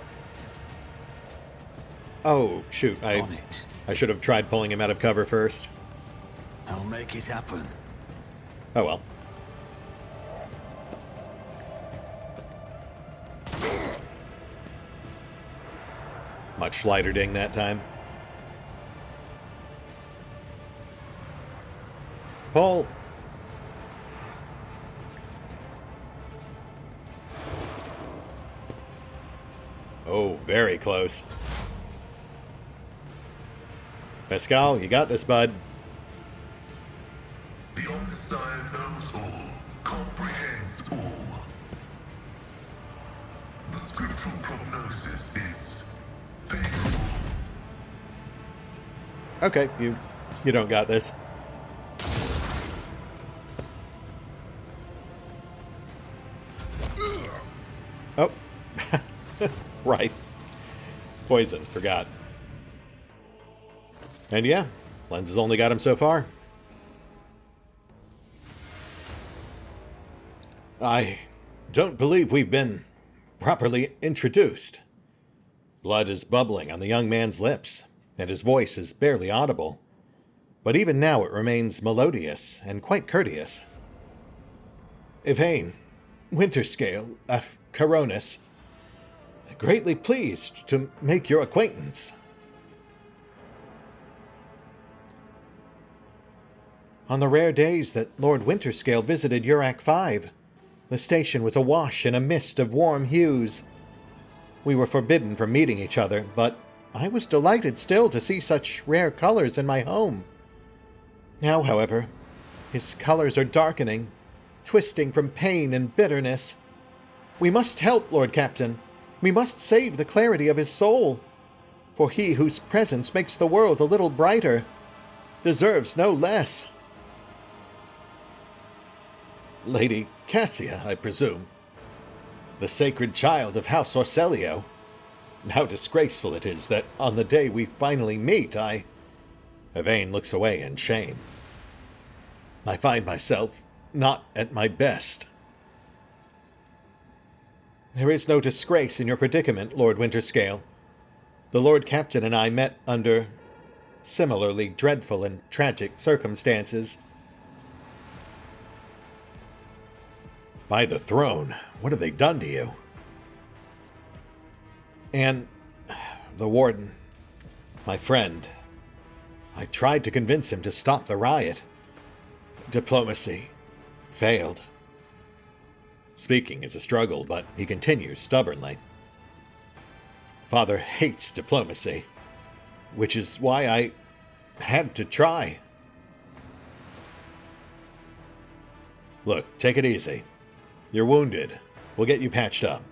Oh, shoot. On it. I should have tried pulling him out of cover first. I'll make it happen. Oh well. Much lighter ding that time. Pull. Oh, very close. Pascal, you got this, bud. The Omniscient knows all, comprehends all. The scriptural prognosis is favorable. Okay, you don't got this. Oh. Right. Poison, forgot. And yeah, Lens has only got him so far. I don't believe we've been properly introduced. Blood is bubbling on the young man's lips, and his voice is barely audible. But even now it remains melodious and quite courteous. Evayne, Winterscale, Coronis, greatly pleased to make your acquaintance. On the rare days that Lord Winterscale visited Urac 5, the station was awash in a mist of warm hues. We were forbidden from meeting each other, but I was delighted still to see such rare colors in my home. Now, however, his colors are darkening, twisting from pain and bitterness. We must help, Lord Captain. We must save the clarity of his soul. For he whose presence makes the world a little brighter deserves no less. Lady Cassia, I presume. The sacred child of House Orselio. How disgraceful it is that on the day we finally meet, Evayne looks away in shame. I find myself not at my best. There is no disgrace in your predicament, Lord Winterscale. The Lord Captain and I met under similarly dreadful and tragic circumstances. By the throne, what have they done to you? And the warden, my friend, I tried to convince him to stop the riot. Diplomacy failed. Speaking is a struggle, but he continues stubbornly. Father hates diplomacy, which is why I had to try. Look, take it easy. You're wounded. We'll get you patched up.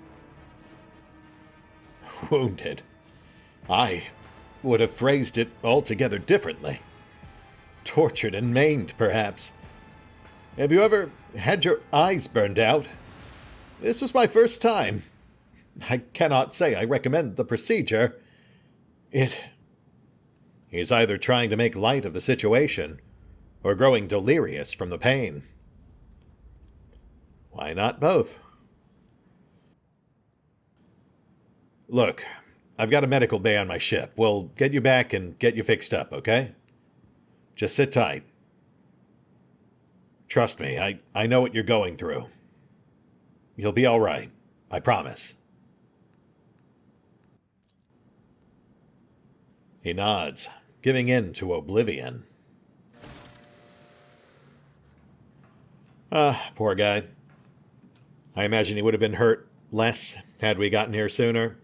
Wounded? I would have phrased it altogether differently. Tortured and maimed, perhaps. Have you ever had your eyes burned out? This was my first time. I cannot say I recommend the procedure. He's either trying to make light of the situation or growing delirious from the pain. Why not both? Look, I've got a medical bay on my ship. We'll get you back and get you fixed up, okay? Just sit tight. Trust me, I know what you're going through. You'll be all right. I promise. He nods, giving in to oblivion. Poor guy. I imagine he would have been hurt less had we gotten here sooner.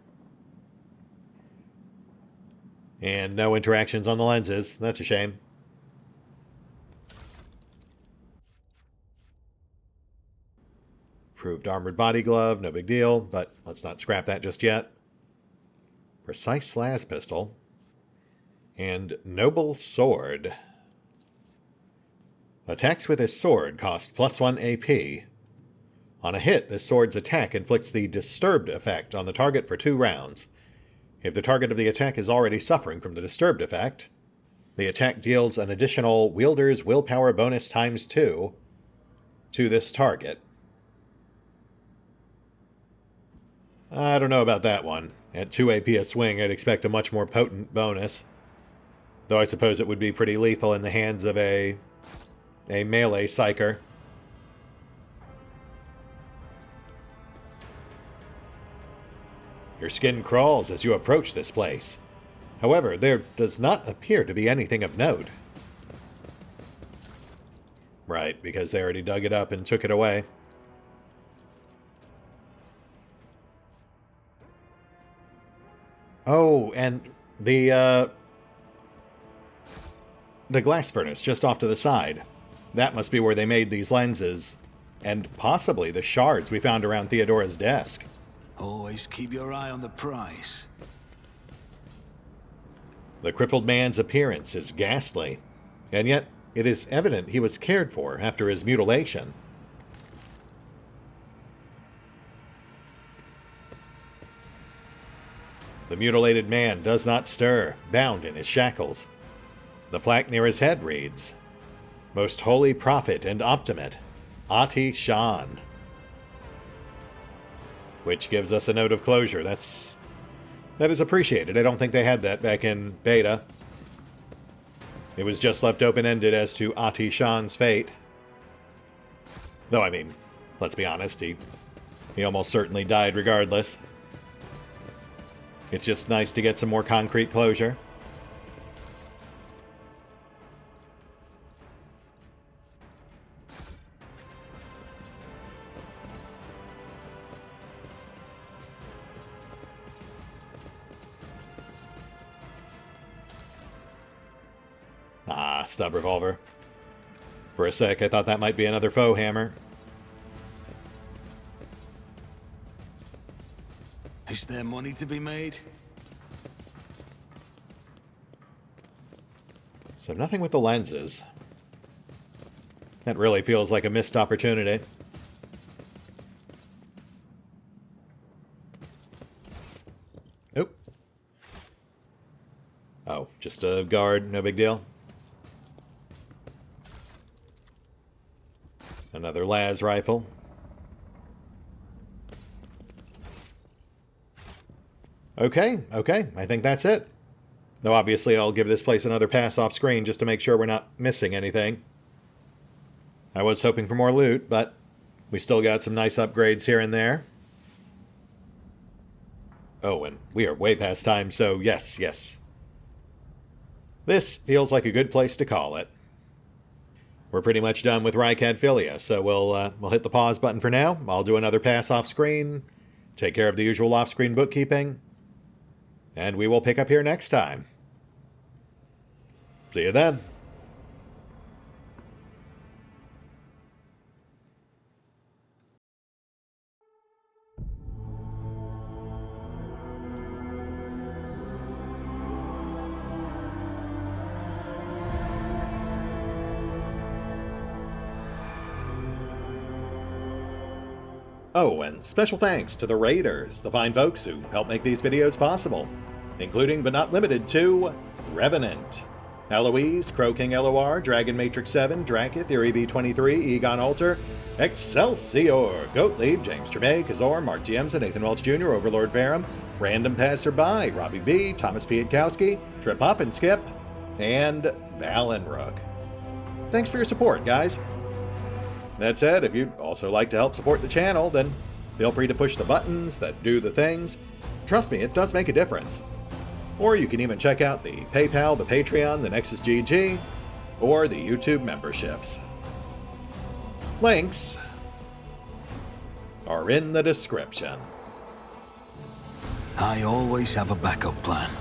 And no interactions on the lenses. That's a shame. Proved armored body glove, no big deal, but let's not scrap that just yet. Precise las pistol. And noble sword. Attacks with his sword cost +1 AP. On a hit, this sword's attack inflicts the disturbed effect on the target for 2 rounds. If the target of the attack is already suffering from the disturbed effect, the attack deals an additional wielder's willpower bonus ×2 to this target. I don't know about that one. At 2 AP a swing, I'd expect a much more potent bonus. Though I suppose it would be pretty lethal in the hands of a melee psyker. Your skin crawls as you approach this place. However, there does not appear to be anything of note. Right, because they already dug it up and took it away. Oh, and the glass furnace just off to the side. That must be where they made these lenses. And possibly the shards we found around Theodora's desk. Always keep your eye on the prize. The crippled man's appearance is ghastly, and yet it is evident he was cared for after his mutilation. The mutilated man does not stir, bound in his shackles. The plaque near his head reads, Most Holy Prophet and Optimate, Ati Shan. Which gives us a note of closure. That is appreciated. I don't think they had that back in beta. It was just left open-ended as to Ati Shan's fate. Though, I mean, let's be honest, he almost certainly died regardless. It's just nice to get some more concrete closure. Ah, stub revolver. For a sec, I thought that might be another foe hammer. Is there money to be made? So nothing with the lenses. That really feels like a missed opportunity. Oop. Oh, just a guard, no big deal. Another las rifle. Okay, I think that's it. Though obviously I'll give this place another pass off screen just to make sure we're not missing anything. I was hoping for more loot, but we still got some nice upgrades here and there. Oh, and we are way past time, so yes. This feels like a good place to call it. We're pretty much done with Rykadphilia, so we'll hit the pause button for now. I'll do another pass off screen, take care of the usual off-screen bookkeeping, and we will pick up here next time. See you then. Oh, and special thanks to the Raiders, the fine folks who help make these videos possible, including but not limited to Revenant, Alois, CrowkingLoR, Dragon Matrix 7, Drakiith, EV23, EgonAlter, Exsellsior, Gottlieb, James Trimmier, Kazorm, Mark Giemza, Nathan Welch Jr., OverlordPherom, RandomPassrby, RobbyB, Tomasz Piątkowski, Triphoppenskip, and Valinrook. Thanks for your support, guys. That said, if you'd also like to help support the channel, then feel free to push the buttons that do the things. Trust me, it does make a difference. Or you can even check out the PayPal, the Patreon, the Nexus GG, or the YouTube memberships. Links are in the description. I always have a backup plan.